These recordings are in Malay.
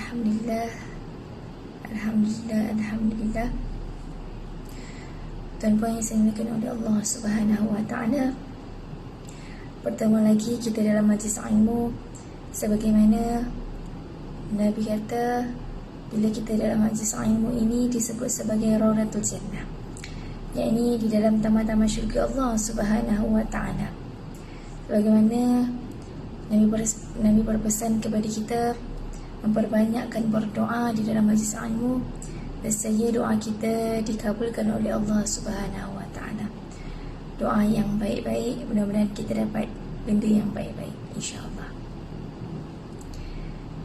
Alhamdulillah, Alhamdulillah, Alhamdulillah. Tuan-puan yang saya muliakan oleh Allah Subhanahu Wa Taala, pertama lagi kita dalam majlis ilmu, sebagaimana Nabi kata, bila kita dalam majlis ilmu ini disebut sebagai Rawdatul Jannah, yakni di dalam taman-taman syurga Allah Subhanahu Wa Taala. Bagaimana Nabi berpesan kepada kita memperbanyakkan berdoa di dalam majlis ilmu, dan saya doa kita dikabulkan oleh Allah Subhanahu Wa Taala. Doa yang baik-baik, mudah-mudahan kita dapat benda yang baik-baik, insya-Allah.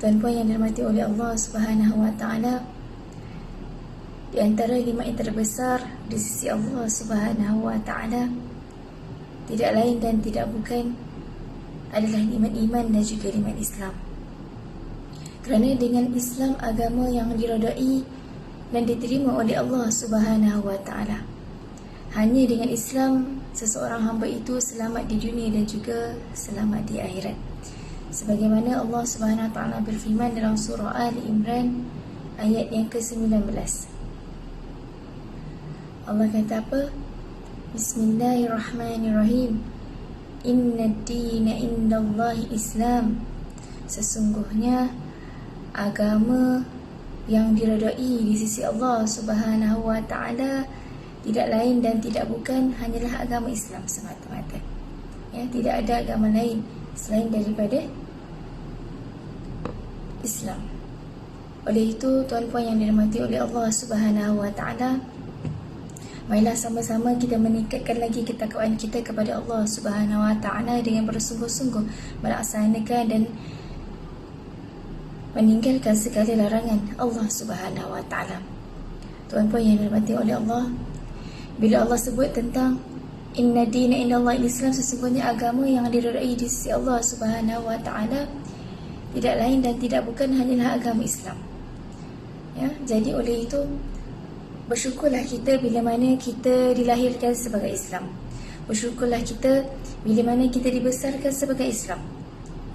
Tuan-puan yang dirahmati oleh Allah Subhanahu Wa Taala, di antara nikmat yang terbesar di sisi Allah Subhanahu Wa Taala tidak lain dan tidak bukan adalah nikmat iman dan juga nikmat Islam. Kerana dengan Islam, agama yang diredai dan diterima oleh Allah Subhanahu Wa Taala. Hanya dengan Islam seseorang hamba itu selamat di dunia dan juga selamat di akhirat. Sebagaimana Allah Subhanahu Wa Taala berfirman dalam surah Ali Imran ayat yang ke-19. Allah kata apa? Bismillahirrahmanirrahim. Inna ad-dina indallahi Islam. Sesungguhnya agama yang diredai di sisi Allah Subhanahu Wa Taala tidak lain dan tidak bukan hanyalah agama Islam semata-mata. Ya, tidak ada agama lain selain daripada Islam. Oleh itu, tuan-puan yang dirahmati oleh Allah Subhanahu Wa Taala, marilah sama-sama kita meningkatkan lagi ketakwaan kita kepada Allah Subhanahu Wa Taala dengan bersungguh-sungguh melaksanakan dan meninggalkan segala larangan Allah Subhanahu Wa Taala. Tuan-puan yang dirahmati oleh Allah, bila Allah sebut tentang inna dina indallahi Islam, sesungguhnya agama yang diredai di sisi Allah Subhanahu Wa Taala tidak lain dan tidak bukan hanyalah agama Islam. Ya, jadi oleh itu bersyukurlah kita bila mana kita dilahirkan sebagai Islam. Bersyukurlah kita bila mana kita dibesarkan sebagai Islam.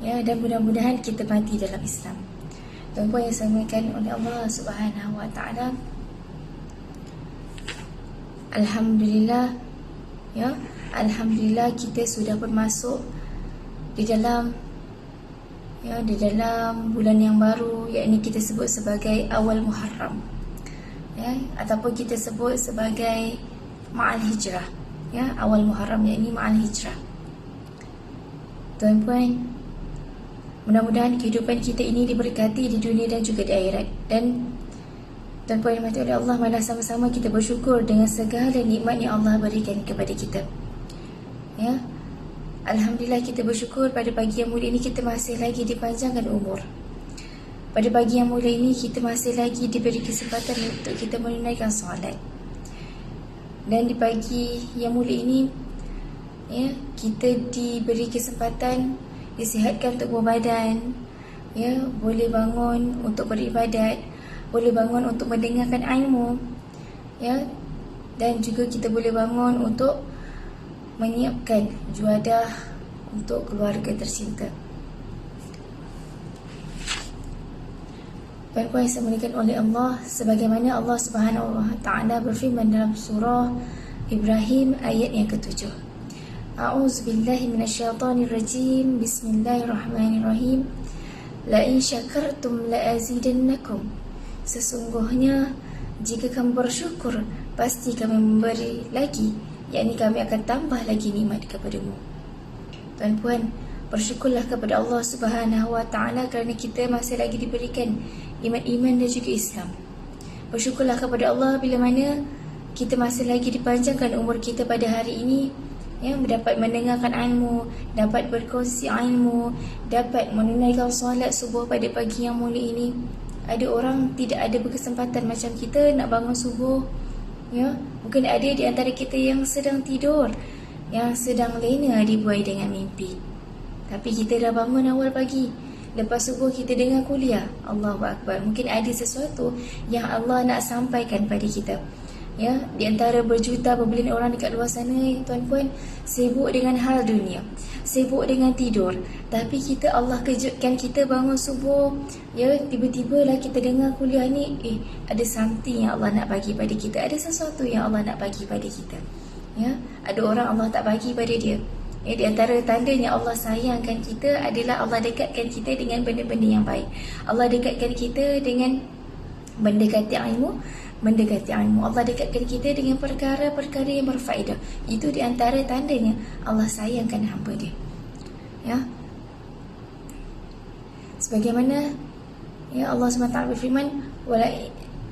Ya, dan mudah-mudahan kita mati dalam Islam. Tuan-puan yang saya muliakan oleh Allah Subhanahu Wa Taala, Alhamdulillah, ya, Alhamdulillah kita sudah bermasuk di dalam bulan yang baru, yakni kita sebut sebagai awal Muharram, ya, ataupun kita sebut sebagai Ma'al Hijrah, ya, awal Muharram yakni Ma'al Hijrah. Tuan-puan, mudah-mudahan kehidupan kita ini diberkati di dunia dan juga di akhirat. Dan tuan-puan yang dirahmati oleh Allah, marilah sama-sama kita bersyukur dengan segala nikmat yang Allah berikan kepada kita. Ya, Alhamdulillah kita bersyukur pada pagi yang mulia ini kita masih lagi dipanjangkan umur. Pada pagi yang mulia ini kita masih lagi diberi kesempatan untuk kita menunaikan solat. Dan di pagi yang mulia ini, ya, kita diberi kesempatan disihatkan untuk berbadan, ya, boleh bangun untuk beribadat, boleh bangun untuk mendengarkan ilmu, ya, dan juga kita boleh bangun untuk menyiapkan juadah untuk keluarga tercinta. Tuan-puan yang saya muliakan oleh Allah, sebagaimana Allah Subhanahu Wa Taala berfirman dalam surah Ibrahim ayat yang ke-7. A'udzubillahi minasyaitonirrajim. Bismillahirrahmanirrahim. La in syakartum la azidannakum. Sesungguhnya jika kamu bersyukur, pasti kami memberi lagi, yakni kami akan tambah lagi nikmat kepadamu. Tuan-puan, bersyukurlah kepada Allah Subhanahu Wa Taala kerana kita masih lagi diberikan nikmat iman dan juga Islam. Bersyukurlah kepada Allah bila mana kita masih lagi dipanjangkan umur kita pada hari ini, ya, dapat mendengarkan ilmu, dapat berkongsi ilmu, dapat menunaikan solat subuh pada pagi yang mulia ini. Ada orang tidak ada berkesempatan macam kita nak bangun subuh, ya. Mungkin ada di antara kita yang sedang tidur, yang sedang lena dibuai dengan mimpi. Tapi kita dah bangun awal pagi, lepas subuh kita dengar kuliah, Allahu Akbar. Mungkin ada sesuatu yang Allah nak sampaikan pada kita. Ya, di antara berjuta berbilion orang dekat luar sana, tuan-puan, sibuk dengan hal dunia, sibuk dengan tidur. Tapi kita, Allah kejutkan kita bangun subuh, ya, tiba-tiba lah kita dengar kuliah ni, ada something yang Allah nak bagi pada kita, ada sesuatu yang Allah nak bagi pada kita. Ya, ada orang Allah tak bagi pada dia. Ya, di antara tandanya Allah sayangkan kita adalah Allah dekatkan kita dengan benda-benda yang baik. Allah dekatkan kita dengan mendekati ilmu. Allah dekatkan kita dengan perkara-perkara yang berfaedah. Itu di antara tandanya Allah sayangkan hamba dia. Ya. Sebagaimana ya Allah SWT berfirman,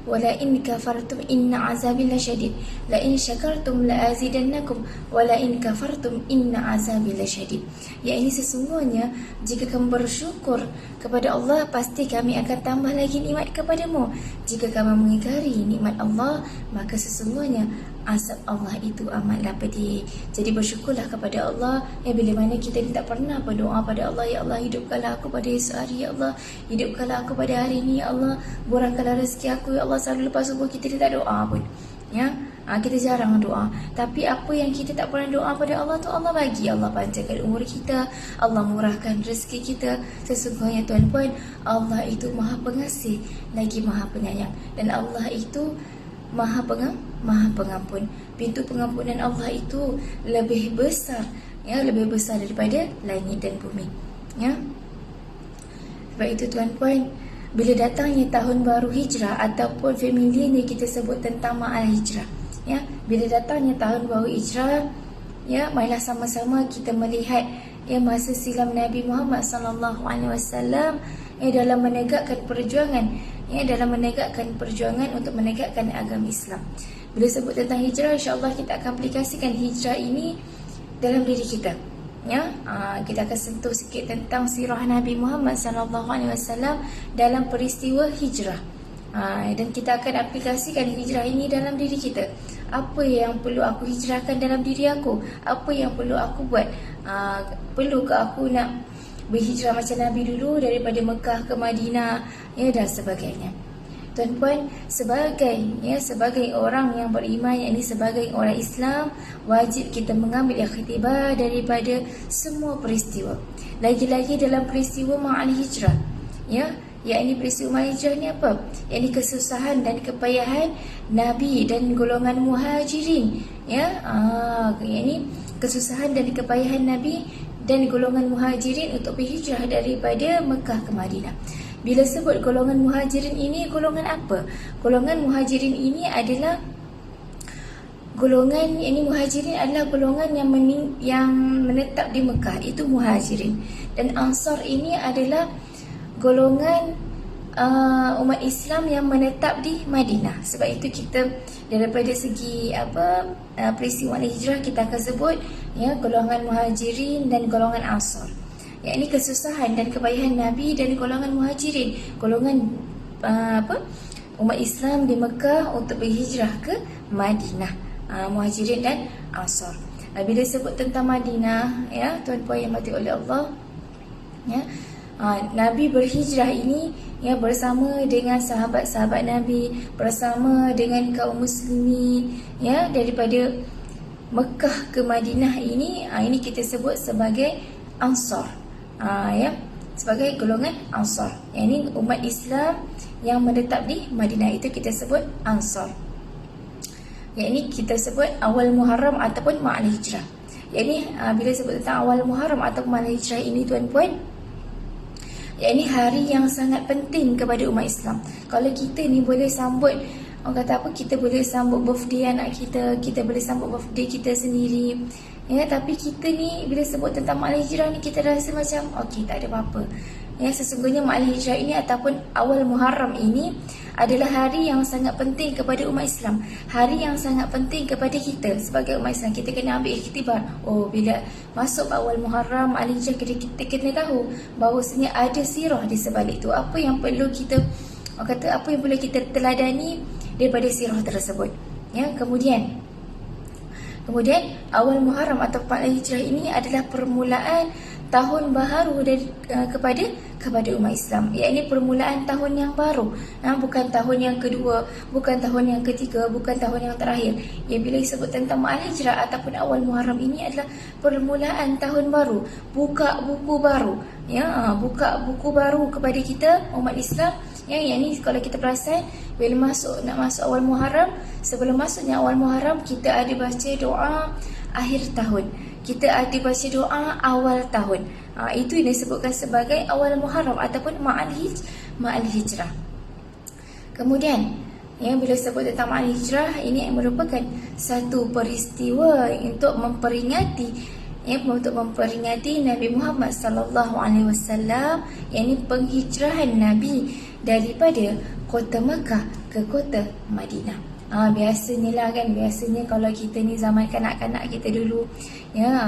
wala in kafartum inna azabi lasyadid, la in syakartum la azidannakum, wala in kafartum inna azabi lasyadid. Ya, ini sesungguhnya jika kamu bersyukur kepada Allah, pasti kami akan tambah lagi nikmat kepadamu. Jika kamu mengingkari nikmat Allah, maka sesungguhnya azab Allah itu amatlah pedih. Jadi bersyukurlah kepada Allah. Ya, bila mana kita ni tak pernah berdoa pada Allah, ya Allah, hidupkanlah aku pada esok hari, ya Allah, hidupkanlah aku pada hari ini, ya Allah, murahkanlah rezeki aku, ya Allah. Selalu lepas subuh kita tak doa pun. Ya, kita jarang doa. Tapi apa yang kita tak pernah doa pada Allah tu Allah bagi. Allah panjangkan umur kita, Allah murahkan rezeki kita. Sesungguhnya tuan-puan, Allah itu Maha Pengasih lagi Maha Penyayang, dan Allah itu Maha Pengampun. Pintu pengampunan Allah itu lebih besar, ya, lebih besar daripada langit dan bumi. Ya. Sebab itu tuan-puan, bila datangnya tahun baru hijrah ataupun familiarnya kita sebut tentang ma'al hijrah, ya, bila datangnya tahun baru hijrah, ya, marilah sama-sama kita melihat ya masa silam Nabi Muhammad SAW dalam menegakkan perjuangan, dalam menegakkan perjuangan untuk menegakkan agama Islam. Bila sebut tentang hijrah, insya-Allah kita akan aplikasikan hijrah ini dalam diri kita. Ya, kita akan sentuh sikit tentang sirah Nabi Muhammad SAW dalam peristiwa hijrah. Dan kita akan aplikasikan hijrah ini dalam diri kita. Apa yang perlu aku hijrahkan dalam diri aku? Apa yang perlu aku buat? Perlukah aku nak berhijrah macam Nabi dulu daripada Mekah ke Madinah, ya, dan sebagainya. Tuan-puan, sebagai orang yang beriman, yakni sebagai orang Islam, wajib kita mengambil ikhtibar daripada semua peristiwa. Lagi-lagi dalam peristiwa ma'al hijrah, ya, yakni peristiwa ma'al hijrah ni apa? Yakni kesusahan dan kepayahan Nabi dan golongan muhajirin, ya, yakni kesusahan dan kepayahan Nabi dan golongan muhajirin untuk berhijrah daripada Mekah ke Madinah. Bila sebut golongan muhajirin ini, golongan apa? Golongan muhajirin ini adalah golongan, muhajirin adalah golongan yang menetap di Mekah, itu muhajirin. Dan ansar ini adalah golongan umat Islam yang menetap di Madinah. Sebab itu kita daripada segi peristiwa hijrah kita akan sebut ya golongan muhajirin dan golongan ansar. Yakni kesusahan dan kepayahan Nabi dan golongan muhajirin, golongan umat Islam di Mekah untuk berhijrah ke Madinah, muhajirin dan ansar. Bila sebut tentang Madinah, ya tuan-puan yang mati oleh Allah, ya, Nabi berhijrah ini ya bersama dengan sahabat-sahabat Nabi, bersama dengan kaum muslimin, ya, daripada Mekah ke Madinah ini kita sebut sebagai ansar. Ya, sebagai golongan ansar. Yang ini umat Islam yang menetap di Madinah, itu kita sebut ansar. Yang ini kita sebut awal Muharram ataupun ma'al hijrah. Yang ini bila sebut tentang awal Muharram ataupun ma'al hijrah ini tuan-puan, yang ini hari yang sangat penting kepada umat Islam. Kalau kita ni boleh sambut, orang kata apa, kita boleh sambut birthday anak kita, kita boleh sambut birthday kita sendiri, ya, tapi kita ni bila sebut tentang ma'al hijrah ni kita rasa macam okey, tak ada apa-apa. Ya, sesungguhnya ma'al hijrah ini ataupun awal Muharram ini adalah hari yang sangat penting kepada umat Islam, hari yang sangat penting kepada kita sebagai umat Islam. Kita kena ambil iktibar. Oh, bila masuk awal Muharram, ma'al hijrah, kita kena tahu bahawasanya ada sirah di sebalik itu. Apa yang perlu kita, orang kata, apa yang perlu kita teladani daripada sirah tersebut. Ya, kemudian awal Muharram atau ma'al hijrah ini adalah permulaan tahun baharu kepada kepada umat Islam. Ini permulaan tahun yang baru, bukan tahun yang kedua, bukan tahun yang ketiga, bukan tahun yang terakhir. Bila disebut tentang Ma'al Hijrah ataupun awal Muharram, ini adalah permulaan tahun baru, buka buku baru, buka buku baru kepada kita umat Islam. Yang ni kalau kita perasan, bila nak masuk awal Muharram, sebelum masuknya awal Muharram, kita ada baca doa akhir tahun, kita ada baca doa awal tahun. Itu yang disebutkan sebagai awal Muharram ataupun Ma'al Hijrah. Kemudian bila sebut tentang Ma'al Hijrah, ini merupakan satu peristiwa untuk memperingati Nabi Muhammad sallallahu alaihi wasallam, yakni penghijrahan Nabi daripada kota Mekah ke kota Madinah. Biasanya kalau kita ni zaman kanak-kanak kita dulu,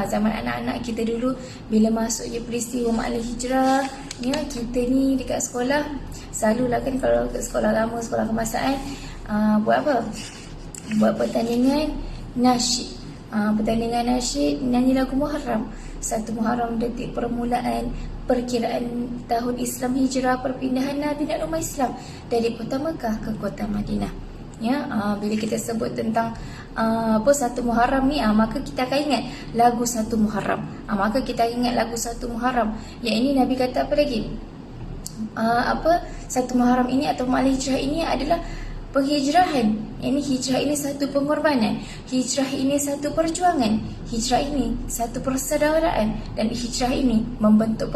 zaman anak-anak kita dulu, bila masuknya peristiwa Ma'al Hijrah, kita ni dekat sekolah selalulah kan, kalau ke sekolah agama, sekolah kebangsaan, buat apa? Buat pertandingan nasyid. Pertandingan nasyid nyanyi lagu Muharram. 1 Muharram detik permulaan perkiraan tahun Islam hijrah, perpindahan Nabi dan umat Islam dari kota Mekah ke kota Madinah. Bila kita sebut tentang 1 Muharram ni, maka kita akan ingat lagu 1 Muharram. Maka kita ingat lagu 1 Muharram. Yang ini Nabi kata apa lagi? 1 Muharram ini atau Ma'al Hijrah ini adalah penghijrahan. Ini hijrah ini satu pengorbanan, hijrah ini satu perjuangan, hijrah ini satu persaudaraan, dan hijrah ini membentuk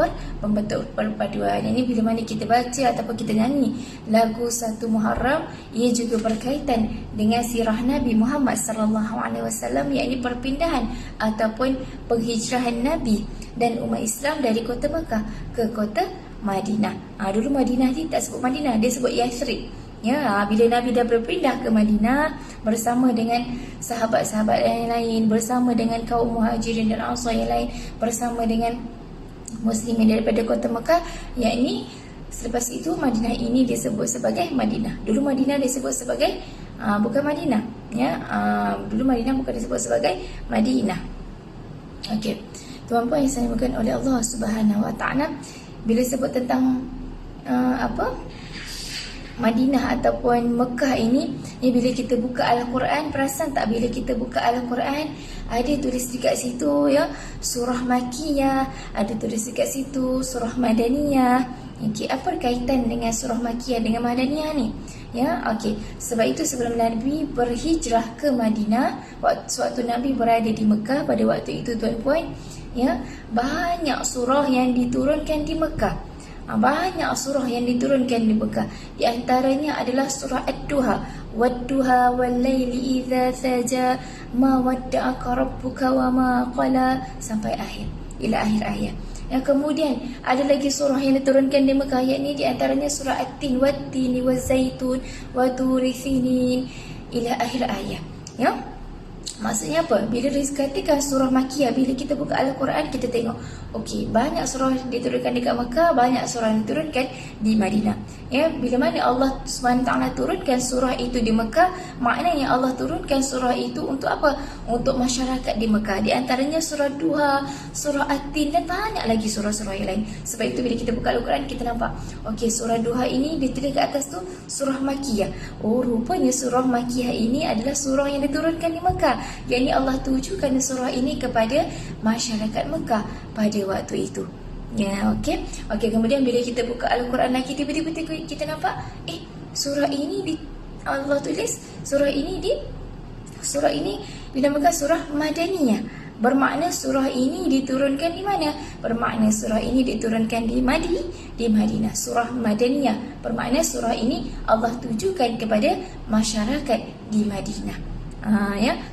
perpaduan. Ini bila mana kita baca ataupun kita nyanyi lagu 1 Muharram, ia juga berkaitan dengan sirah Nabi Muhammad sallallahu alaihi wasallam, yakni perpindahan ataupun penghijrahan Nabi dan umat Islam dari kota Mekah ke kota Madinah. Dulu Madinah ni tak sebut Madinah, dia sebut Yathrib. Bila Nabi dah berpindah ke Madinah bersama dengan sahabat-sahabat yang lain, bersama dengan kaum Muhajirin dan Ansar yang lain, bersama dengan Muslimin daripada kota Mekah, yakni selepas itu Madinah ini disebut sebagai Madinah. Dulu Madinah disebut sebagai bukan Madinah, dulu Madinah bukan disebut sebagai Madinah. Okey, tuan-puan yang saya dimuliakan oleh Allah Subhanahu Wa Taala, bila sebut tentang Madinah ataupun Mekah ini, bila kita buka Al-Quran, perasan tak bila kita buka Al-Quran, ada tulis dekat situ surah Makiyah, ada tulis dekat situ surah Madaniyah. Apa kaitan dengan surah Makiyah dengan Madaniyah ni? Okey, sebab itu sebelum Nabi berhijrah ke Madinah, waktu Nabi berada di Mekah pada waktu itu, tuan-puan, banyak surah yang diturunkan di Mekah. Banyak surah yang diturunkan di Mekah. Di antaranya adalah surah Ad-Duha, Wad-duha wal-laili idza saja, ma wadda'aka rabbuka wa ma qala, sampai akhir, ila akhir ayat. Yang kemudian ada lagi surah yang diturunkan di Mekah, yakni di antaranya surah At-Tin, Wat-tini waz-zaitun wa turi sinin, ila akhir ayat. Maksudnya apa? Bila dikatakan surah Makiyah, bila kita buka Al-Quran, kita tengok, okey, banyak surah diturunkan dekat Mekah, banyak surah yang diturunkan di Madinah. Bila mana Allah SWT turunkan surah itu di Mekah, maknanya Allah turunkan surah itu untuk apa? Untuk masyarakat di Mekah. Di antaranya surah Duha, surah At-Tin, dan banyak lagi surah-surah yang lain. Sebab itu bila kita buka Al-Quran, kita nampak, okey, surah Duha ini ditulis kat atas tu surah Makiyah. Rupanya surah Makiyah ini adalah surah yang diturunkan di Mekah. Yang ini Allah tujukan surah ini kepada masyarakat Mekah pada waktu itu. Okey, kemudian bila kita buka Al-Quran lagi, tiba-tiba kita nampak, surah ini Allah tulis surah ini dinamakan surah Madaniyah. Bermakna surah ini diturunkan di mana? Bermakna surah ini diturunkan di Madinah. Surah Madaniyah bermakna surah ini Allah tujukan kepada masyarakat di Madinah.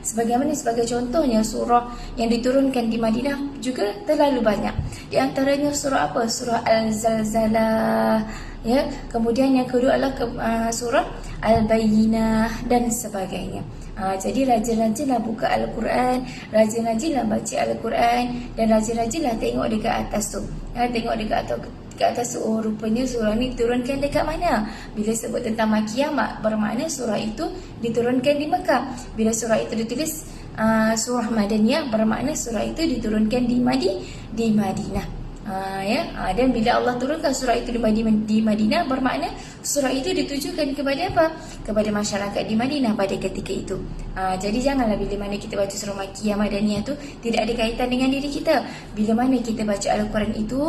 Sebagai contohnya, surah yang diturunkan di Madinah juga terlalu banyak. Di antaranya surah apa? Surah Al-Zalzalah, kemudian yang kedua adalah surah Al-Bayyinah dan sebagainya. Jadi rajin-rajinlah buka Al-Quran, rajin-rajinlah baca Al-Quran, dan rajin-rajinlah tengok dekat atas tu. Tengok dekat atas, rupanya surah ni diturunkan dekat mana? Bila sebut tentang Makiyah, bermakna surah itu diturunkan di Mekah. Bila surah itu ditulis surah Madaniyah, bermakna surah itu diturunkan di Madinah. Dan bila Allah turunkan surah itu di Madinah, bermakna surah itu ditujukan kepada apa? Kepada masyarakat di Madinah pada ketika itu. Jadi janganlah bila mana kita baca surah Makkiyah Madaniyah tu tidak ada kaitan dengan diri kita. Bila mana kita baca Al-Quran itu,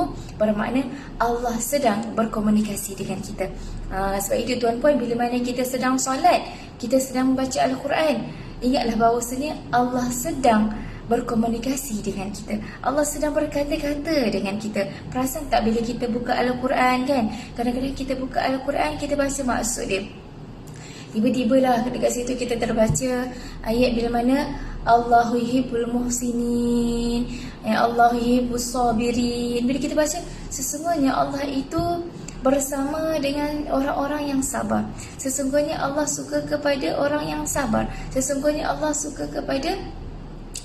bermakna Allah sedang berkomunikasi dengan kita. Sebab itu tuan-puan, bila mana kita sedang solat, kita sedang membaca Al-Quran, ingatlah bahawasanya Allah sedang berkomunikasi dengan kita. Allah sedang berkata-kata dengan kita. Perasan tak bila kita buka Al-Quran kan? Kadang-kadang kita buka Al-Quran, kita baca maksud dia. Tiba-tibalah dekat situ kita terbaca ayat bila mana Allahu yuhibbul muhsinin, Allahu yuhibbus sabirin. Bila kita baca, sesungguhnya Allah itu bersama dengan orang-orang yang sabar. Sesungguhnya Allah suka kepada orang yang sabar. Sesungguhnya Allah suka kepada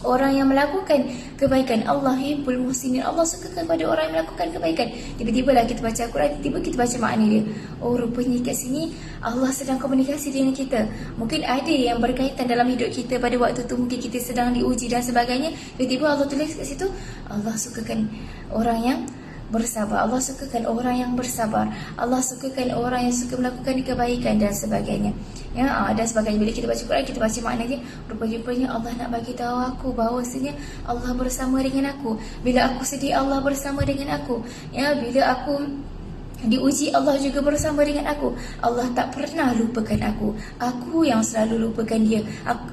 orang yang melakukan kebaikan. Allah yuhibbul muhsinin. Allah suka kepada orang yang melakukan kebaikan. Tiba-tibalah kita baca Al-Quran, tiba kita baca makna dia. Oh, rupanya kat sini Allah sedang komunikasi dengan kita. Mungkin ada yang berkaitan dalam hidup kita pada waktu tu, mungkin kita sedang diuji dan sebagainya. Tiba-tiba Allah tulis kat situ, Allah sukakan orang yang bersabar. Allah sukakan orang yang bersabar. Allah sukakan orang yang suka melakukan kebaikan dan sebagainya. Dan sebagainya. Bila kita baca Quran, kita baca maknanya, rupanya Allah nak bagi tahu aku bahawasanya Allah bersama dengan aku. Bila aku sedih, Allah bersama dengan aku. Bila aku diuji, Allah juga bersama dengan aku. Allah tak pernah lupakan aku. Aku yang selalu lupakan dia.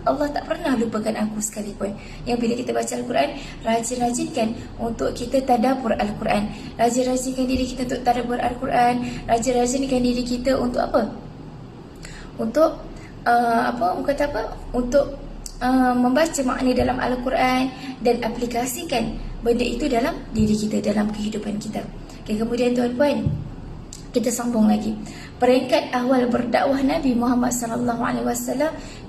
Allah tak pernah lupakan aku sekalipun. Bila kita baca Al-Quran, rajin-rajinkan untuk kita tadabbur Al-Quran. Rajin-rajinkan diri kita untuk tadabbur Al-Quran. Rajin-rajinkan diri kita untuk apa? Untuk membaca makna dalam Al-Quran dan aplikasikan benda itu dalam diri kita, dalam kehidupan kita. Kemudian tuan-puan, kita sambung lagi. Peringkat awal berdakwah Nabi Muhammad SAW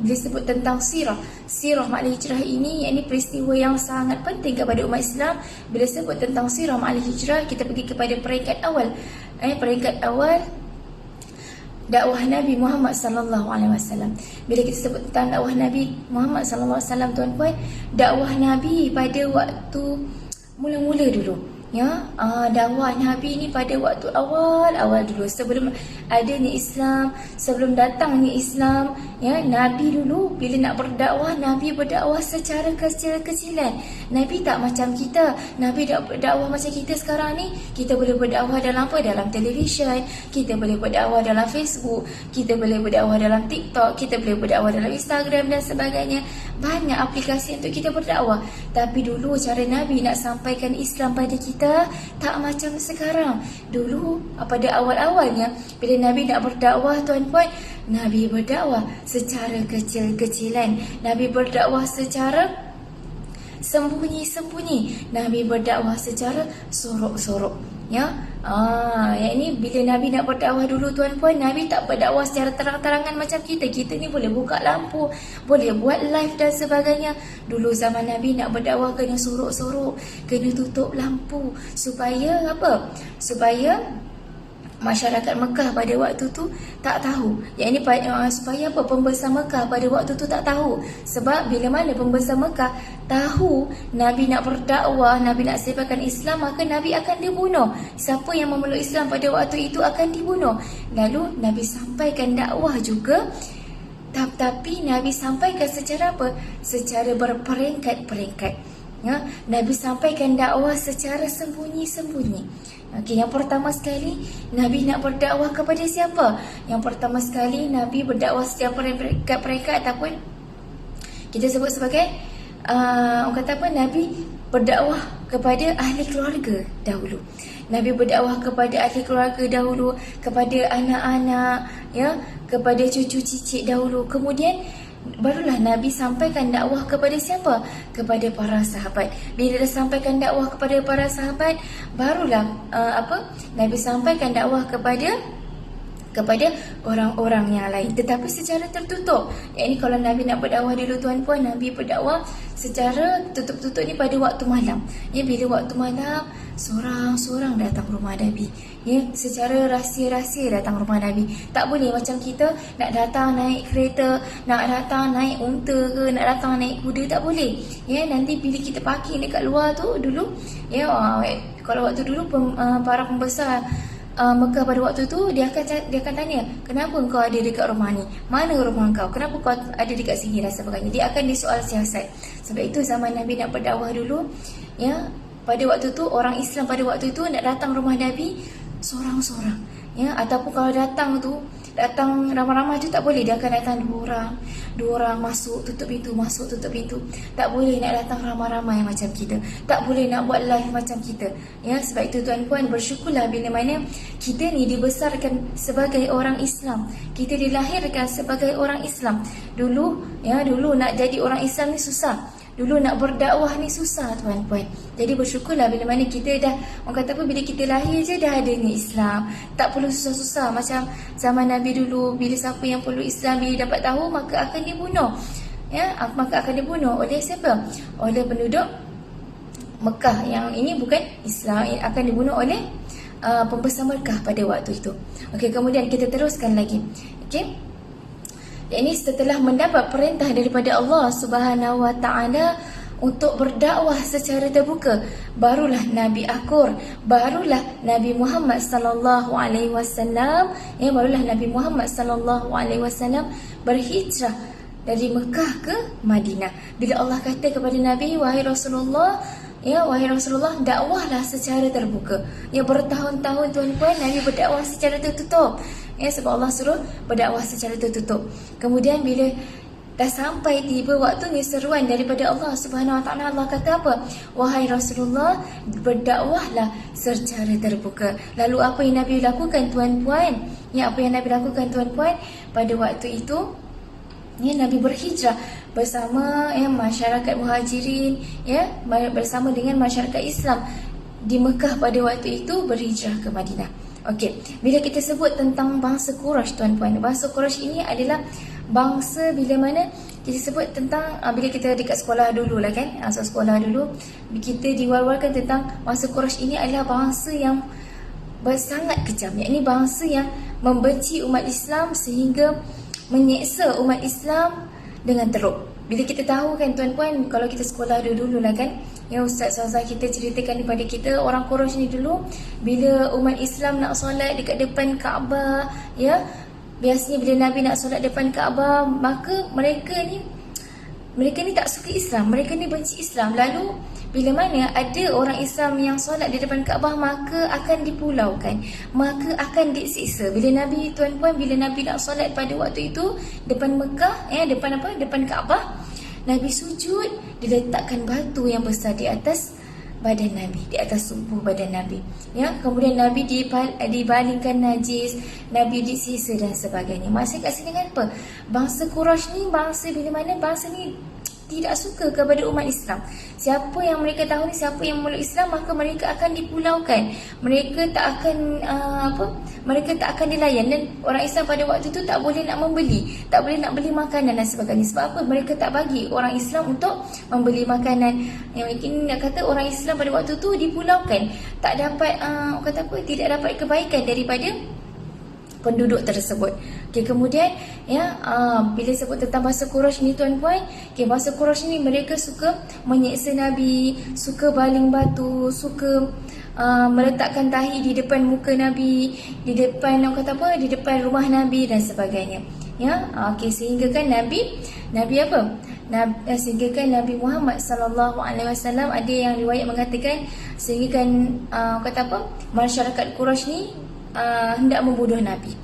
bila sebut tentang sirah. Sirah makna hijrah ini, yakni peristiwa yang sangat penting kepada umat Islam. Bila sebut tentang sirah makna hijrah, kita pergi kepada peringkat awal. Peringkat awal dakwah Nabi Muhammad SAW. Bila kita sebut tentang dakwah Nabi Muhammad SAW, tuan-puan, dakwah Nabi pada waktu mula-mula dulu. Dakwah Nabi ni pada waktu awal dulu, sebelum adanya Islam, sebelum datangnya Islam, Nabi dulu bila nak berdakwah, Nabi berdakwah secara kecil-kecilan. Nabi tak macam kita. Nabi tak berdakwah macam kita sekarang ni. Kita boleh berdakwah dalam apa? Dalam televisyen, kita boleh berdakwah dalam Facebook, kita boleh berdakwah dalam TikTok, kita boleh berdakwah dalam Instagram dan sebagainya. Banyak aplikasi untuk kita berdakwah. Tapi dulu cara Nabi nak sampaikan Islam pada kita tak macam sekarang. Dulu pada awal-awalnya bila Nabi nak berdakwah, tuan-puan, Nabi berdakwah secara kecil-kecilan. Nabi berdakwah secara sembunyi-sembunyi. Nabi berdakwah secara sorok-sorok. Ini bila Nabi nak berdakwah dulu, tuan-puan, Nabi tak berdakwah secara terang-terangan macam kita. Kita ni boleh buka lampu, boleh buat live dan sebagainya. Dulu zaman Nabi nak berdakwah kena sorok-sorok, kena tutup lampu. Supaya apa? Supaya masyarakat Mekah pada waktu tu tak tahu. Supaya apa? Pembesar Mekah pada waktu tu tak tahu. Sebab bila mana pembesar Mekah tahu Nabi nak berdakwah, Nabi nak sebarkan Islam, maka Nabi akan dibunuh. Siapa yang memeluk Islam pada waktu itu akan dibunuh. Lalu Nabi sampaikan dakwah juga, tapi Nabi sampaikan secara apa? Secara berperingkat-peringkat. Nabi sampaikan dakwah secara sembunyi-sembunyi. Yang pertama sekali, Nabi nak berdakwah kepada siapa? Yang pertama sekali, Nabi berdakwah secara peringkat-peringkat, ataupun kita sebut sebagai Nabi berdakwah kepada ahli keluarga dahulu. Nabi berdakwah kepada ahli keluarga dahulu, kepada anak-anak, kepada cucu cicit dahulu. Kemudian barulah Nabi sampaikan dakwah kepada siapa? Kepada para sahabat. Bila dia sampaikan dakwah kepada para sahabat, barulah Nabi sampaikan dakwah kepada kepada orang-orang yang lain, tetapi secara tertutup. Ini kalau Nabi nak berdakwah dulu tuan-puan, Nabi berdakwah secara tutup-tutup ni pada waktu malam. Bila waktu malam, seorang-seorang datang rumah Nabi. Secara rahsia-rahsia datang rumah Nabi. Tak boleh macam kita nak datang naik kereta, nak datang naik unta ke, nak datang naik kuda, tak boleh. Nanti bila kita parking dekat luar tu dulu, kalau waktu dulu para pembesar Mekah pada waktu tu dia akan tanya, kenapa kau ada dekat rumah ni, mana rumah kau, kenapa kau ada dekat sini dan sebagainya. Dia akan disoal siasat. Sebab itu zaman Nabi nak berdakwah dulu, pada waktu tu orang Islam pada waktu tu nak datang rumah Nabi seorang-seorang, ataupun kalau datang ramai-ramai tu tak boleh. Dia akan datang dua orang masuk tutup pintu. Tak boleh nak datang ramai-ramai macam kita, tak boleh nak buat live macam kita. Sebab itu tuan-puan, bersyukurlah bila mana kita ni dibesarkan sebagai orang Islam, kita dilahirkan sebagai orang Islam. Dulu nak jadi orang Islam ni susah. Dulu nak berdakwah ni susah tuan-puan. Jadi bersyukurlah bila mana kita dah, orang kata apa, bila kita lahir je dah ada ni Islam. Tak perlu susah-susah macam zaman Nabi dulu. Bila siapa yang perlu Islam, bila dapat tahu maka akan dibunuh. Maka akan dibunuh oleh siapa? Oleh penduduk Mekah. Yang ini bukan Islam, akan dibunuh oleh pembesar Mekah pada waktu itu. Okey, kemudian kita teruskan lagi. Okey. Ini setelah mendapat perintah daripada Allah Subhanahu Wa Taala untuk berdakwah secara terbuka, barulah Nabi akur, barulah Nabi Muhammad sallallahu alaihi wasallam, barulah Nabi Muhammad sallallahu alaihi wasallam berhijrah dari Mekah ke Madinah. Bila Allah kata kepada Nabi, wahai Rasulullah, dakwahlah secara terbuka. Bertahun-tahun tuan-puan Nabi berdakwah secara tertutup. Sebab Allah suruh berdakwah secara tertutup. Kemudian bila dah sampai tiba waktunya seruan daripada Allah Subhanahu Wa Taala, Allah kata apa? Wahai Rasulullah, berdakwahlah secara terbuka. Lalu apa yang Nabi lakukan tuan-puan? Apa yang Nabi lakukan tuan-puan? Pada waktu itu Nabi berhijrah bersama masyarakat muhajirin, bersama dengan masyarakat Islam di Mekah pada waktu itu, berhijrah ke Madinah. Okey, bila kita sebut tentang bangsa Quraisy tuan-puan, bangsa Quraisy ini adalah bangsa bila mana kita sebut tentang bila kita dekat sekolah dulu lah kan, sekolah dulu kita diwar-warkan tentang bangsa Quraisy ini adalah bangsa yang sangat kejam, yakni bangsa yang membenci umat Islam sehingga menyeksa umat Islam dengan teruk. Bila kita tahu kan tuan-puan, kalau kita sekolah dulu lah kan, ustaz-ustaz kita ceritakan kepada kita, orang Quraisy ni dulu bila umat Islam nak solat dekat depan Kaabah, biasanya bila Nabi nak solat depan Kaabah, maka mereka ni tak suka Islam, mereka ni benci Islam. Lalu bila mana ada orang Islam yang solat di depan Kaabah, maka akan dipulaukan, maka akan disiksa. Bila Nabi tuan-puan, bila Nabi nak solat pada waktu itu depan Mekah, depan Kaabah, Nabi sujud, diletakkan batu yang besar di atas badan Nabi, di atas tubuh badan Nabi. Kemudian Nabi dibalingkan najis, Nabi disiksa dan sebagainya. Maksud kat sini kan apa? Bangsa Quraisy ni bangsa bila mana bangsa ni tidak suka kepada umat Islam. Siapa yang mereka tahu ni, siapa yang memeluk Islam, maka mereka akan dipulaukan. Mereka tak akan dilayan. Dan orang Islam pada waktu tu tak boleh nak membeli, tak boleh nak beli makanan dan sebagainya. Sebab apa? Mereka tak bagi orang Islam untuk membeli makanan. Yang mungkin nak kata orang Islam pada waktu tu dipulaukan, tak dapat tidak dapat kebaikan daripada penduduk tersebut. Kemudian bila sebut tentang bangsa Quraisy ni tuan-puan, bangsa Quraisy ni mereka suka menyeksa Nabi, suka baling batu, suka meletakkan tahi di depan muka Nabi, di depan di depan rumah Nabi dan sebagainya. Sehingga kan sehingga kan Nabi Muhammad sallallahu alaihi wasallam, ada yang riwayat mengatakan sehingga kan masyarakat Quraisy ni hendak membunuh Nabi.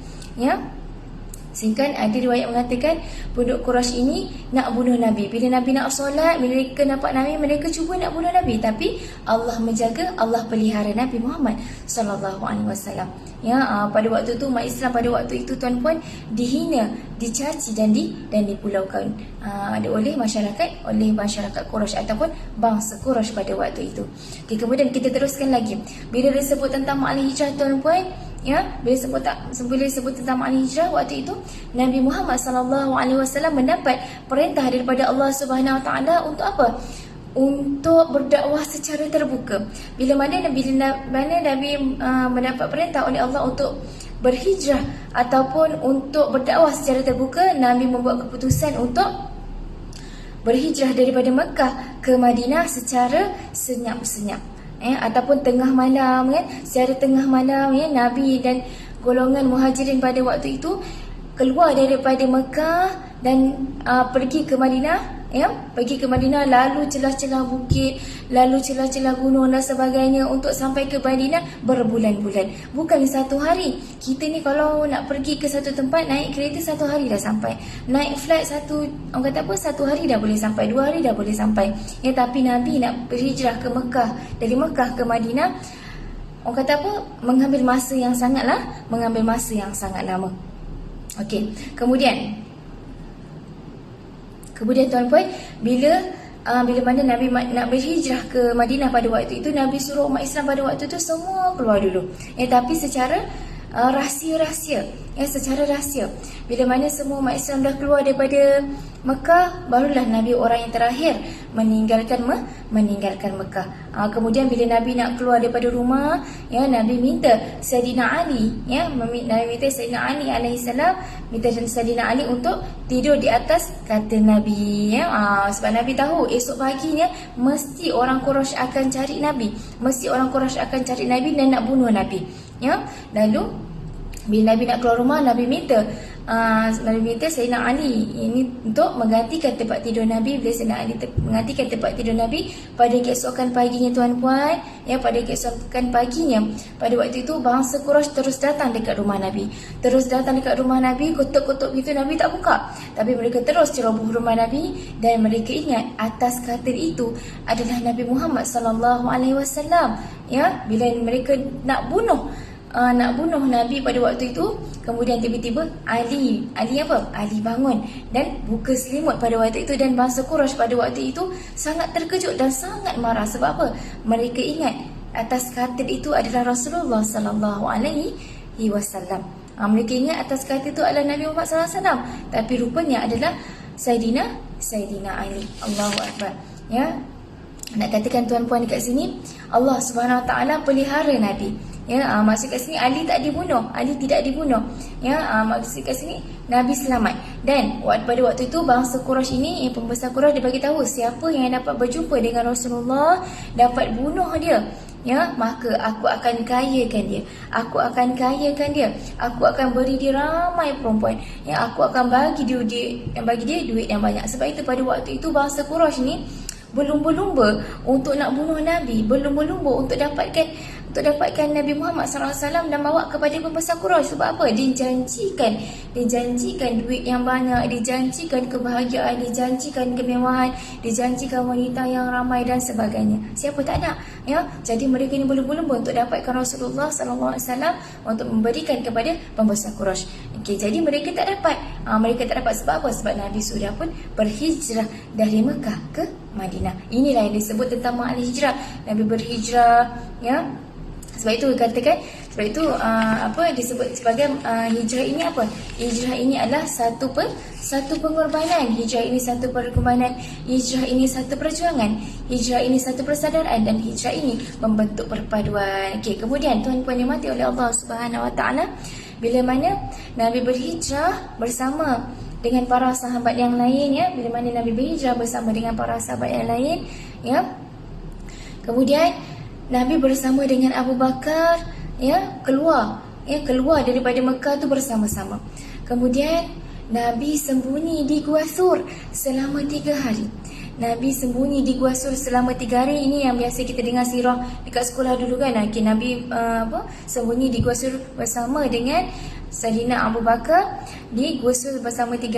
Sehingga ada riwayat mengatakan penduduk Quraisy ini nak bunuh Nabi. Bila Nabi nak solat, bila mereka nampak Nabi, mereka cuba nak bunuh Nabi, tapi Allah menjaga, Allah pelihara Nabi Muhammad sallallahu alaihi wasallam. Pada waktu tu umat Islam pada waktu itu tuan-puan dihina, dicaci dan dipulaukan oleh masyarakat Quraisy ataupun bangsa Quraisy pada waktu itu. Kemudian kita teruskan lagi. Bila disebut tentang makna hijrah tuan-puan, ya, bila sebut tentang makna hijrah, waktu itu Nabi Muhammad sallallahu alaihi wasallam mendapat perintah daripada Allah Subhanahu wa taala untuk apa? Untuk berdakwah secara terbuka. Bila mana Nabi mendapat perintah oleh Allah untuk berhijrah ataupun untuk berdakwah secara terbuka, Nabi membuat keputusan untuk berhijrah daripada Mekah ke Madinah secara senyap-senyap, ataupun tengah malam, secara tengah malam, Nabi dan golongan muhajirin pada waktu itu keluar daripada Mekah dan pergi ke Madinah, pergi ke Madinah, lalu celah-celah bukit, lalu celah-celah gunung dan sebagainya untuk sampai ke Madinah berbulan-bulan, bukan satu hari. Kita ni kalau nak pergi ke satu tempat, naik kereta 1 hari dah sampai, naik flight orang kata apa, 1 hari dah boleh sampai, 2 hari dah boleh sampai, tapi Nabi nak berhijrah ke Mekah, dari Mekah ke Madinah, orang kata apa, mengambil masa yang sangat lama. Okey, kemudian tuan-puan, bila mana Nabi nak berhijrah ke Madinah pada waktu itu, Nabi suruh umat Islam pada waktu itu semua keluar dulu, tapi secara rahsia-rahsia, secara rahsia. Bila mana semua umat Islam dah keluar daripada Mekah, barulah Nabi orang yang terakhir meninggalkan Mekah. Kemudian bila Nabi nak keluar daripada rumah, Nabi minta Sayyidina Ali, Nabi minta Sayyidina Ali alaihissalam, minta Sayyidina Ali untuk tidur di atas katil Nabi, sebab Nabi tahu esok paginya mesti orang Quraisy akan cari Nabi, dan nak bunuh Nabi. Lalu bila Nabi nak keluar rumah, Nabi minta Sayyidina Ali ini untuk menggantikan tempat tidur Nabi. Bila Sayyidina Ali menggantikan tempat tidur Nabi, pada keesokan paginya tuan-puan, pada keesokan paginya, pada waktu itu bangsa Quraisy terus datang dekat rumah Nabi, ketuk-ketuk pintu Nabi tak buka, tapi mereka terus ceroboh rumah Nabi, dan mereka ingat atas katil itu adalah Nabi Muhammad sallallahu alaihi wasallam. Bila mereka nak bunuh Nabi pada waktu itu, kemudian tiba-tiba Ali bangun dan buka selimut pada waktu itu, dan bangsa Quraisy pada waktu itu sangat terkejut dan sangat marah. Sebab apa? Mereka ingat atas katil itu adalah Rasulullah sallallahu alaihi wasallam. Mereka ingat atas katil itu adalah Nabi Muhammad sallallahu alaihi wasallam, tapi rupanya adalah Sayyidina Ali. Allahu akbar. Nak katakan tuan-puan dekat sini, Allah Subhanahu wa taala pelihara Nabi. Maksud kat sini Ali tidak dibunuh. Maksud kat sini Nabi selamat. Dan pada waktu itu bangsa Quraisy ini, pembesar Quraisy, dia bagi tahu siapa yang dapat berjumpa dengan Rasulullah, dapat bunuh dia, maka aku akan kayakan dia. Aku akan beri dia ramai perempuan. Aku akan bagi dia duit yang banyak. Sebab itu pada waktu itu bangsa Quraisy ni berlumba-lumba untuk nak bunuh Nabi, berlumba-lumba untuk dapatkan Nabi Muhammad SAW dan bawa kepada pembesar Quraisy. Sebab apa? Dijanjikan duit yang banyak, dijanjikan kebahagiaan, dijanjikan kemewahan, dijanjikan wanita yang ramai dan sebagainya. Siapa tak nak? Jadi mereka ni berlumba-lumba untuk dapatkan Rasulullah SAW untuk memberikan kepada pembesar Quraisy. Jadi mereka tak dapat. Mereka tak dapat sebab apa? Sebab Nabi sudah pun berhijrah dari Mekah ke Madinah. Inilah yang disebut tentang makna hijrah. Nabi berhijrah, sebab itu disebut sebagai hijrah ini apa? Hijrah ini adalah satu pengorbanan. Hijrah ini satu pengorbanan. Hijrah ini satu perjuangan. Hijrah ini satu persaudaraan, dan hijrah ini membentuk perpaduan. Kemudian tuan-puan yang mati oleh Allah Subhanahu wa taala, bila mana Nabi berhijrah bersama dengan para sahabat yang lain, bila mana Nabi berhijrah bersama dengan para sahabat yang lain, kemudian Nabi bersama dengan Abu Bakar, keluar daripada Mekah tu bersama-sama. Kemudian Nabi sembunyi di Gua Sur selama 3 hari. Nabi sembunyi di Gua Sur selama 3 hari. Ini yang biasa kita dengar sirah dekat sekolah dulu kan. Nabi sembunyi di Gua Sur bersama dengan Sayyidina Abu Bakar di Gua Sur bersama di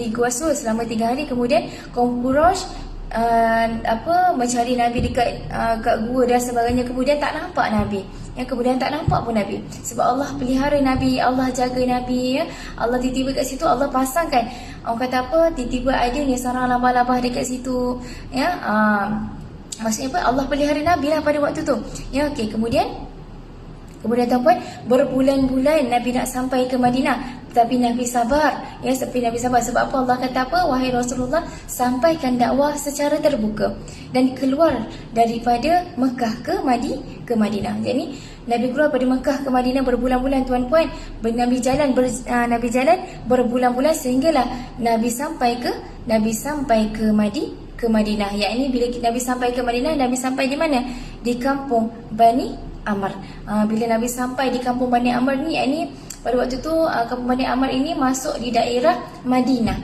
Gua Sur selama 3 hari. Kemudian kaum Quraisy mencari Nabi dekat gua dan sebagainya. Kemudian tak nampak Nabi. Kemudian tak nampak pun Nabi. Sebab Allah pelihara Nabi, Allah jaga Nabi, Allah tiba-tiba kat situ, Allah pasangkan, orang kata apa, tiba-tiba ada ni sarang labah-labah dekat situ. Maksudnya apa? Allah pelihara Nabi lah pada waktu tu. Kemudian Kemudian tuan-puan, berbulan-bulan Nabi nak sampai ke Madinah, tapi Nabi sabar. Ya, tapi Nabi sabar sebab apa? Allah kata apa? Wahai Rasulullah, sampaikan dakwah secara terbuka dan keluar daripada Mekah ke Madinah. Jadi Nabi keluar dari Mekah ke Madinah berbulan-bulan tuan-puan. Nabi jalan berbulan-bulan sehinggalah Nabi sampai ke Madinah. Yakni bila Nabi sampai ke Madinah, Nabi sampai di mana? Di kampung Bani Amr. Bila Nabi sampai di kampung Bani Amr ni, yakni pada waktu tu kampung Bani Amr ini masuk di daerah Madinah.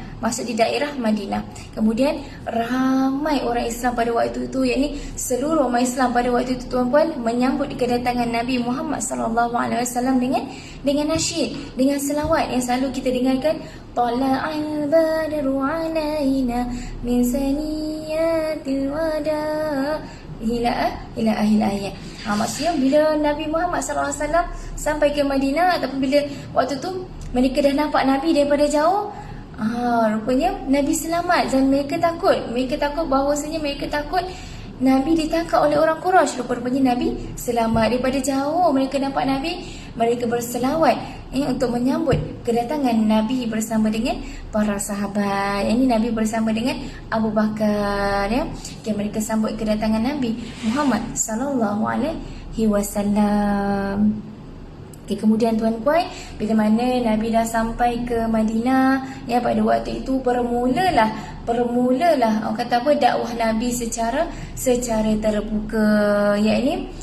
Kemudian ramai orang Islam pada waktu itu, yakni seluruh umat Islam pada waktu itu tuan-puan, menyambut kedatangan Nabi Muhammad sallallahu alaihi wasallam dengan nasyid, dengan selawat yang selalu kita dengarkan, tala'al badru alaina min saniyatil wada ila akhir ayat. Maksudnya bila Nabi Muhammad SAW sampai ke Madinah, ataupun bila waktu tu mereka dah nampak Nabi daripada jauh, rupanya Nabi selamat dan mereka takut bahawasanya Nabi ditangkap oleh orang Quraisy. Rupanya Nabi selamat. Daripada jauh mereka nampak Nabi, mereka berselawat untuk menyambut kedatangan Nabi bersama dengan para sahabat. Ini Nabi bersama dengan Abu Bakar, ya. Okay, mereka sambut kedatangan Nabi Muhammad sallallahu alaihi wasallam. Okay, kemudian tuan-puan, bila mana Nabi dah sampai ke Madinah, ya, pada waktu itu bermulalah orang kata apa, dakwah Nabi secara terbuka, yakni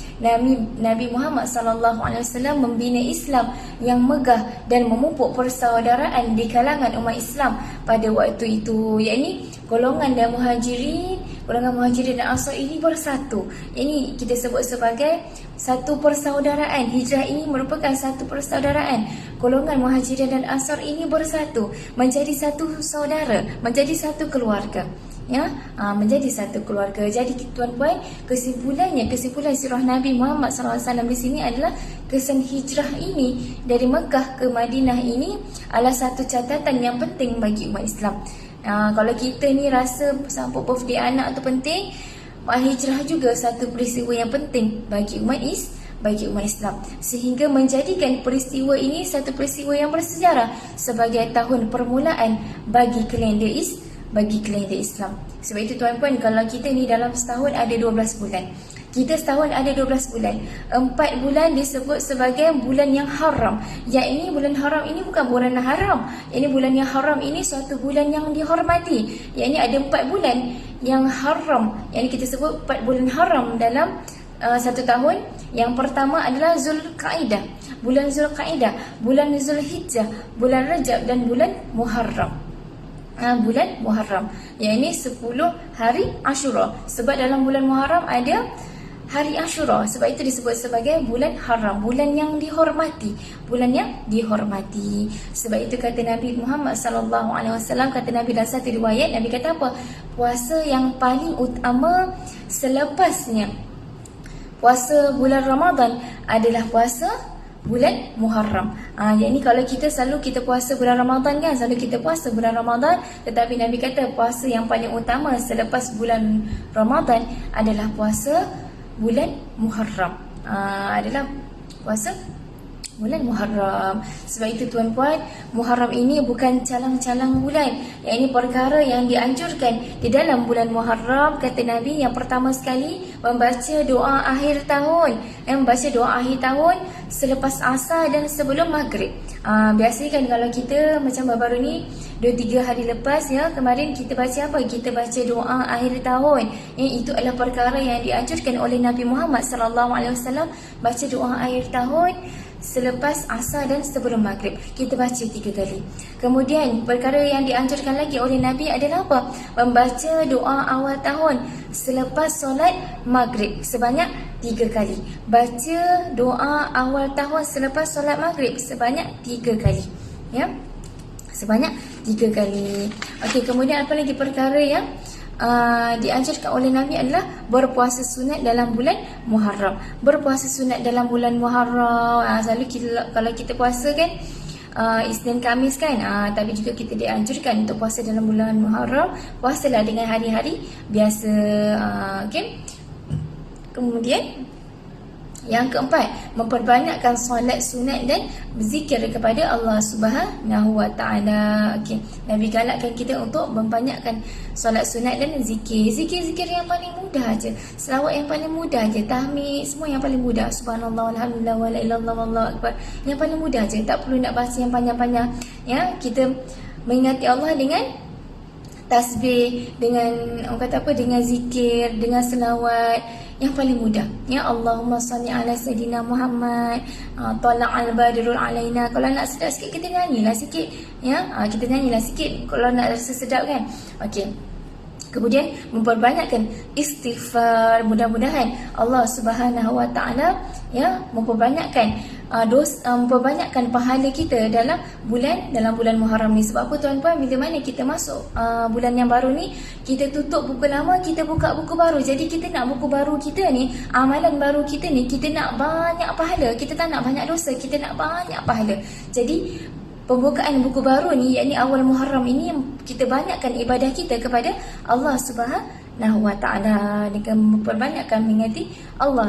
Nabi Muhammad sallallahu alaihi wasallam membina Islam yang megah dan memupuk persaudaraan di kalangan umat Islam pada waktu itu, yakni golongan muhajirin dan ansar ini bersatu. Ini kita sebut sebagai satu persaudaraan. Hijrah ini merupakan satu persaudaraan. Golongan muhajirin dan ansar ini bersatu menjadi satu saudara, menjadi satu keluarga. Ya, menjadi satu keluarga. Jadi tuan-puan, kesimpulan sirah Nabi Muhammad SAW di sini adalah kesan hijrah ini dari Mekah ke Madinah ini adalah satu catatan yang penting bagi umat Islam. Kalau kita ni rasa sambut birthday anak tu penting, hijrah juga satu peristiwa yang penting bagi umat Islam, sehingga menjadikan peristiwa ini satu peristiwa yang bersejarah sebagai tahun permulaan bagi kalender Islam. Sebab itu tuan-puan, kalau kita ni dalam setahun ada 12 bulan. Kita setahun ada 12 bulan. 4 bulan disebut sebagai bulan yang haram. Yakni bulan haram ini bukan bulan haram. Ini bulan yang haram ini suatu bulan yang dihormati. Yakni ada 4 bulan yang haram. Yakni kita sebut 4 bulan haram dalam satu tahun. Yang pertama adalah Zulkaidah, bulan Zulkaidah, bulan Zulhijjah, bulan Rajab dan bulan Muharram. Bulan Muharram, yakni 10 hari Ashura. Sebab dalam bulan Muharram ada hari Ashura, sebab itu disebut sebagai bulan haram, bulan yang dihormati, Sebab itu kata Nabi Muhammad sallallahu alaihi wasallam, kata Nabi dalam satu riwayat, Nabi kata apa? Puasa yang paling utama selepasnya puasa bulan Ramadan adalah puasa bulan Muharram. Yang ni kalau kita puasa bulan Ramadan kan, tetapi Nabi kata puasa yang paling utama selepas bulan Ramadan adalah puasa bulan Muharram. Adalah puasa bulan Muharram. Sebab itu tuan-puan, Muharram ini bukan calang-calang bulan. Yang ini perkara yang dianjurkan di dalam bulan Muharram. Kata Nabi, yang pertama sekali membaca doa akhir tahun. Membaca doa akhir tahun selepas asar dan sebelum maghrib. Biasanya kan kalau kita macam baru-baru ni 2-3 hari lepas, ya, kemarin kita baca apa? Kita baca doa akhir tahun. Itu adalah perkara yang dianjurkan oleh Nabi Muhammad SAW. Baca doa akhir tahun selepas asar dan sebelum maghrib. Kita baca 3 kali. Kemudian perkara yang dianjurkan lagi oleh Nabi adalah apa? Membaca doa awal tahun selepas solat maghrib sebanyak 3 kali. Baca doa awal tahun selepas solat maghrib sebanyak 3 kali. Ya, sebanyak 3 kali. Okey, kemudian apa lagi perkara yang diajarkan oleh Nabi adalah berpuasa sunat dalam bulan Muharram. Berpuasa sunat dalam bulan Muharram, selalu kalau kita puasa kan Isnin Khamis kan, tapi juga kita dianjurkan untuk puasa dalam bulan Muharram. Puasalah dengan hari-hari biasa. Okay. Kemudian Yang keempat, memperbanyakkan solat sunat dan berzikir kepada Allah Subhanahu wa taala. Okey, Nabi galakkan kita untuk membanyakkan solat sunat dan zikir. Zikir-zikir yang paling mudah aja. Selawat yang paling mudah aja, tahmid semua yang paling mudah. Subhanallah walhamdulillah wala ilaha illallah wallahu akbar. Yang paling mudah aja, tak perlu nak bahasa yang panjang-panjang. Ya, kita mengingati Allah dengan tasbih, dengan orang kata apa, dengan zikir, dengan selawat yang paling mudah. Ya, Allahumma salli ala sayyidina Muhammad, tala'al badrul alaina. Kalau nak sedap sikit kita nyanyilah sikit, ya. Kita nyanyilah sikit kalau nak rasa sedap kan. Okey. Kemudian memperbanyakkan istighfar. Mudah-mudahan Allah Subhanahu wa taala ya memperbanyakkan memperbanyakkan pahala kita dalam bulan Muharram ni. Sebab apa tuan-puan, bila mana kita masuk bulan yang baru ni, kita tutup buku lama, kita buka buku baru. Jadi kita nak buku baru kita ni, amalan baru kita ni, kita nak banyak pahala. Kita tak nak banyak dosa, kita nak banyak pahala. Jadi pembukaan buku baru ni, yakni awal Muharram ini, yang kita banyakkan ibadah kita kepada Allah Subhanahu wa taala dengan memperbanyakkan mengingati Allah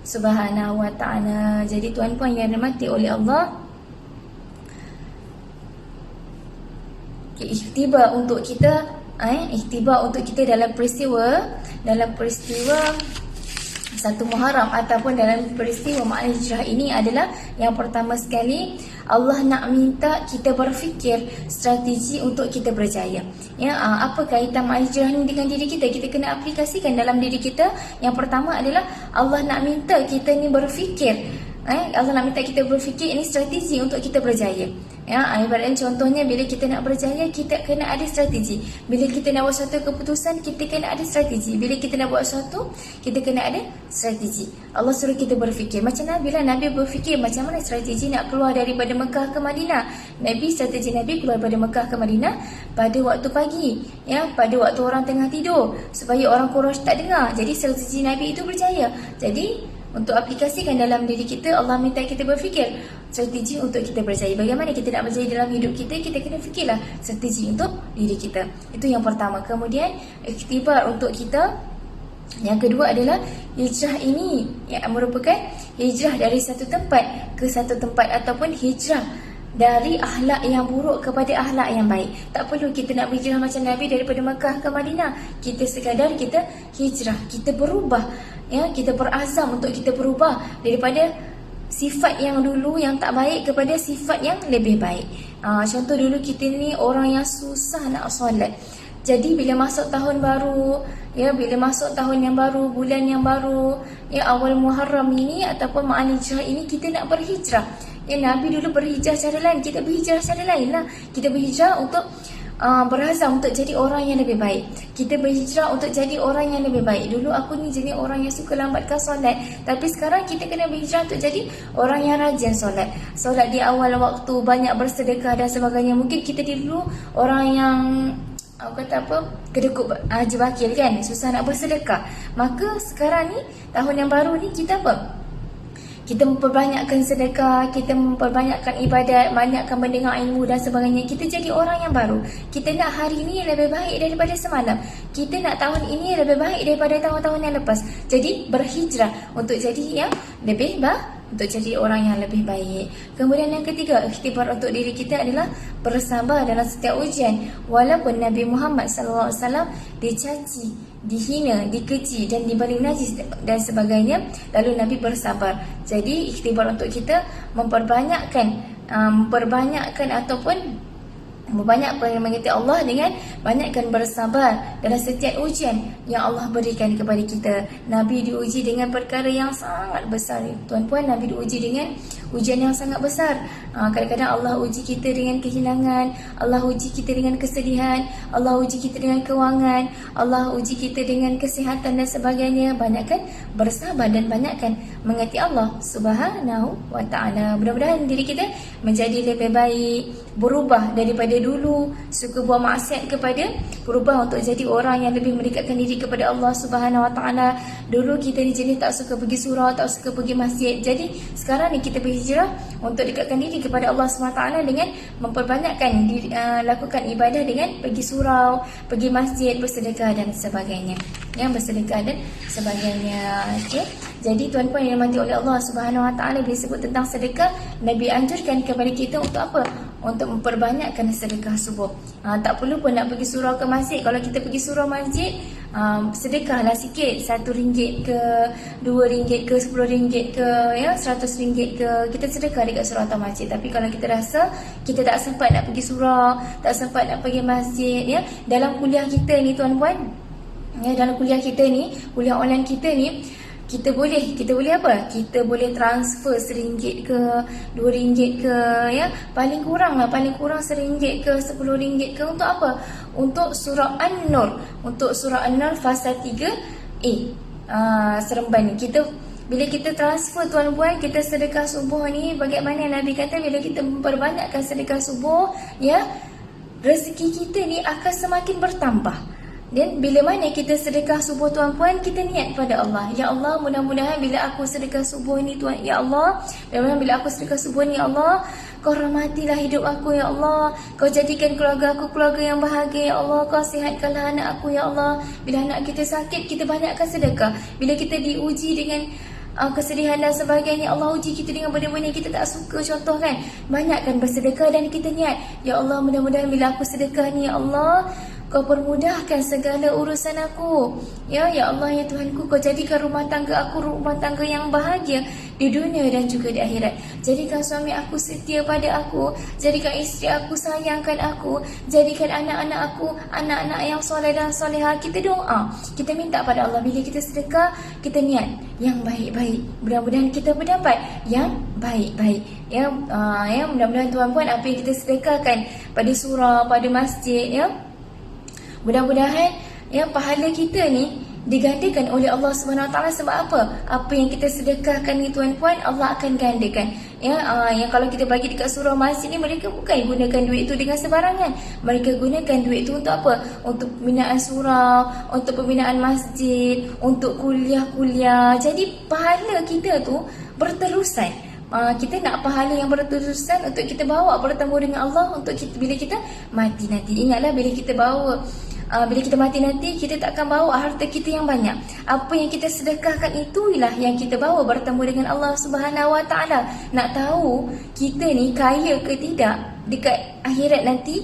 Subhanahu wa taala. Jadi tuan-puan yang dirahmati oleh Allah, iktibar untuk kita dalam peristiwa satu Muharram ataupun dalam peristiwa Ma'al Hijrah ini adalah, yang pertama sekali, Allah nak minta kita berfikir strategi untuk kita berjaya. Ya, apa kaitan Ma'al Hijrah ni dengan diri kita? Kita kena aplikasikan dalam diri kita. Yang pertama adalah Allah nak minta kita ni berfikir. Allah nak minta kita berfikir ini strategi untuk kita berjaya. Ya, ibaratnya contohnya, bila kita nak berjaya, kita kena ada strategi. Bila kita nak buat satu keputusan, kita kena ada strategi. Bila kita nak buat sesuatu, kita kena ada strategi. Allah suruh kita berfikir. Macam Nabi lah, Nabi berfikir macam mana strategi nak keluar daripada Mekah ke Madinah. Strategi Nabi keluar daripada Mekah ke Madinah pada waktu pagi, ya, pada waktu orang tengah tidur, supaya orang Quraisy tak dengar. Jadi strategi Nabi itu berjaya. Jadi untuk aplikasikan dalam diri kita, Allah minta kita berfikir strategi untuk kita berjaya. Bagaimana kita nak berjaya dalam hidup kita, kita kena fikirlah strategi untuk diri kita. Itu yang pertama. Kemudian iktibar untuk kita. Yang kedua adalah hijrah ini yang merupakan hijrah dari satu tempat ke satu tempat, ataupun hijrah dari akhlak yang buruk kepada akhlak yang baik. Tak perlu kita nak berhijrah macam Nabi daripada Mekah ke Madinah. Kita sekadar kita hijrah, kita berubah, ya, kita berazam untuk kita berubah daripada sifat yang dulu yang tak baik kepada sifat yang lebih baik. Contoh, dulu kita ni orang yang susah nak solat. Jadi bila masuk tahun baru, ya, bila masuk tahun yang baru, bulan yang baru, ya, awal Muharram ini ataupun Ma'al Hijrah ini, kita nak berhijrah. Ya, Nabi dulu berhijrah cara lain, kita berhijrah cara lain lah. Kita berhijrah untuk berazam untuk jadi orang yang lebih baik. Kita berhijrah untuk jadi orang yang lebih baik. Dulu aku ni jenis orang yang suka lambatkan solat, tapi sekarang kita kena berhijrah untuk jadi orang yang rajin solat. Solat di awal waktu, banyak bersedekah dan sebagainya. Mungkin kita dulu orang yang kedekut haji bakil kan, susah nak bersedekah. Maka sekarang ni, tahun yang baru ni, kita kita memperbanyakkan sedekah, kita memperbanyakkan ibadat, banyakkan mendengar ilmu dan sebagainya. Kita jadi orang yang baru. Kita nak hari ini lebih baik daripada semalam. Kita nak tahun ini lebih baik daripada tahun-tahun yang lepas. Jadi berhijrah untuk jadi yang lebih untuk jadi orang yang lebih baik. Kemudian yang ketiga, ikhtibar untuk diri kita adalah bersabar dalam setiap ujian. Walaupun Nabi Muhammad SAW dicaci, dihina, dikeji dan dibaling najis dan sebagainya, lalu Nabi bersabar. Jadi ikhtibar untuk kita memperbanyakkan ataupun memperbanyakkan mengikuti Allah dengan banyakkan bersabar dalam setiap ujian yang Allah berikan kepada kita. Nabi diuji dengan perkara yang sangat besar. Tuan-puan, Nabi diuji dengan ujian yang sangat besar. Kadang-kadang Allah uji kita dengan kehilangan, Allah uji kita dengan kesedihan, Allah uji kita dengan kewangan, Allah uji kita dengan kesihatan dan sebagainya. Banyakkan bersabar dan banyakkan mengasihi Allah Subhanahu wa taala. Mudah-mudahan diri kita menjadi lebih baik, berubah daripada dulu suka buat maksiat kepada berubah untuk jadi orang yang lebih mendekatkan diri kepada Allah Subhanahu wa taala. Dulu kita ni jenis tak suka pergi surau, tak suka pergi masjid. Jadi sekarang ni kita berhijrah untuk dekatkan diri kepada Allah Subhanahu wa taala dengan memperbanyakkan lakukan ibadah dengan pergi surau, pergi masjid, bersedekah dan sebagainya. Yang bersedekah dan sebagainya. Okey. Jadi tuan-puan yang dirahmati oleh Allah Subhanahu Wa Taala, bila sebut tentang sedekah, Nabi anjurkan kepada kita untuk apa? Untuk memperbanyakkan sedekah subuh. Tak perlu pun nak pergi surau ke masjid. Kalau kita pergi surau masjid, sedekahlah sikit, RM1 ke, RM2 ke, RM10 ke, ya, RM100 ke, kita sedekah dekat surau atau masjid. Tapi kalau kita rasa kita tak sempat nak pergi surau, tak sempat nak pergi masjid, ya, dalam kuliah kita ni tuan-puan, ya, dalam kuliah kita ni, kuliah online kita ni, kita boleh apa? Kita boleh transfer RM1 ke, RM2 ke, ya. Paling kurang RM1 ke, RM10 ke, untuk apa? Untuk surah An-Nur. Untuk surah An-Nur fasa 3A. Seremban ni. Bila kita transfer tuan-puan, kita sedekah subuh ni, bagaimana Nabi kata bila kita memperbanyakkan sedekah subuh, ya, rezeki kita ni akan semakin bertambah. Dan bila mana kita sedekah subuh tuan-puan, kita niat pada Allah. Ya Allah, mudah-mudahan bila aku sedekah subuh ni Tuhan, ya Allah, mudah-mudahan bila aku sedekah subuh ni, ya Allah, Kau rahmatilah hidup aku, ya Allah. Kau jadikan keluarga aku keluarga yang bahagia, ya Allah. Kau sihatkanlah anak aku, ya Allah. Bila anak kita sakit, kita banyakkan sedekah. Bila kita diuji dengan kesedihan dan sebagainya, Allah uji kita dengan benda-benda yang kita tak suka, contoh kan, banyakkan bersedekah dan kita niat, ya Allah, mudah-mudahan bila aku sedekah ni, ya Allah, Kau permudahkan segala urusan aku. Ya Allah, ya Tuhanku, Kau jadikan rumah tangga aku rumah tangga yang bahagia di dunia dan juga di akhirat. Jadikan suami aku setia pada aku. Jadikan isteri aku sayangkan aku. Jadikan anak-anak aku anak-anak yang soleh dan solehah. Kita doa, kita minta pada Allah. Bila kita sedekah, kita niat yang baik-baik. Mudah-mudahan kita mendapat yang baik-baik. Ya, mudah-mudahan tuan-puan, apa yang kita sedekahkan pada surau, pada masjid, ya, mudah-mudahan, ya, pahala kita ni digandakan oleh Allah SWT. Sebab apa? Apa yang kita sedekahkan ni tuan-puan, Allah akan gandakan. Ya, yang kalau kita bagi dekat surau masjid ni, mereka bukan gunakan duit tu dengan sebarangan. Mereka gunakan duit tu untuk apa? Untuk pembinaan surau, untuk pembinaan masjid, untuk kuliah-kuliah. Jadi pahala kita tu berterusan. Kita nak pahala yang berterusan untuk kita bawa bertemu dengan Allah untuk kita, bila kita mati nanti. Ingatlah, bila kita mati nanti, kita tak akan bawa harta kita yang banyak. Apa yang kita sedekahkan itulah yang kita bawa bertemu dengan Allah Subhanahu Wa Taala. Nak tahu kita ni kaya ke tidak dekat akhirat nanti,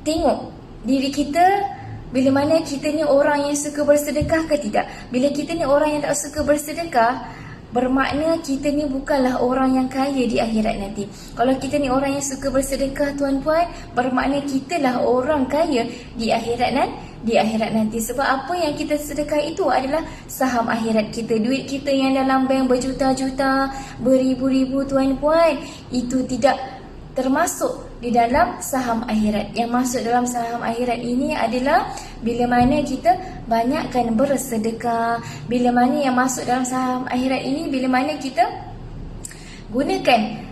tengok diri kita. Bila mana kita ni orang yang suka bersedekah ke tidak. Bila kita ni orang yang tak suka bersedekah, bermakna kita ni bukanlah orang yang kaya di akhirat nanti. Kalau kita ni orang yang suka bersedekah tuan-puan, bermakna kita lah orang kaya di akhirat nanti. Sebab apa yang kita sedekah itu adalah saham akhirat kita. Duit kita yang dalam bank berjuta-juta, beribu-ribu tuan-puan, itu tidak termasuk di dalam saham akhirat. Yang masuk dalam saham akhirat ini adalah bila mana kita banyakkan bersedekah. Bila mana yang masuk dalam saham akhirat ini, bila mana kita gunakan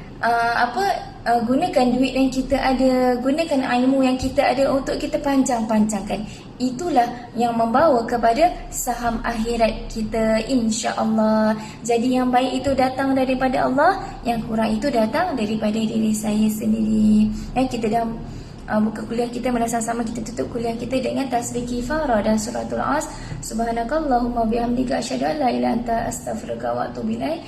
gunakan duit yang kita ada, gunakan ilmu yang kita ada untuk kita panjang-panjangkan. Itulah yang membawa kepada saham akhirat kita, insya-Allah. Jadi yang baik itu datang daripada Allah, yang kurang itu datang daripada diri saya sendiri. Dan kita dah buka kuliah kita, sama-sama kita tutup kuliah kita dengan tasbih kifarah dan suratul as. Subhanakallahumma bihamdika asyhadu an la ilaha illa anta astaghfiruka wa atubu ilaik.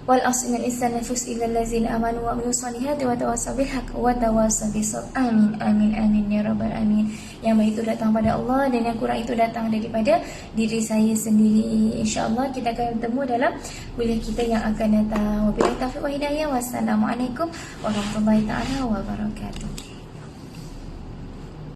Wal asnal insan nafus illa allazina amanu wa amilus solihati wa tawassaw bil haqq wa tawassaw bis sabr. Amin amin amin ya rabbal alamin. Yang baik itu datang pada Allah dan yang kurang itu datang daripada diri saya sendiri. Insya-Allah kita akan bertemu dalam kuliah kita yang akan datang. Wabillahi taufiq wa hidayah. Wassalamualaikum warahmatullahi taala wabarakatuh.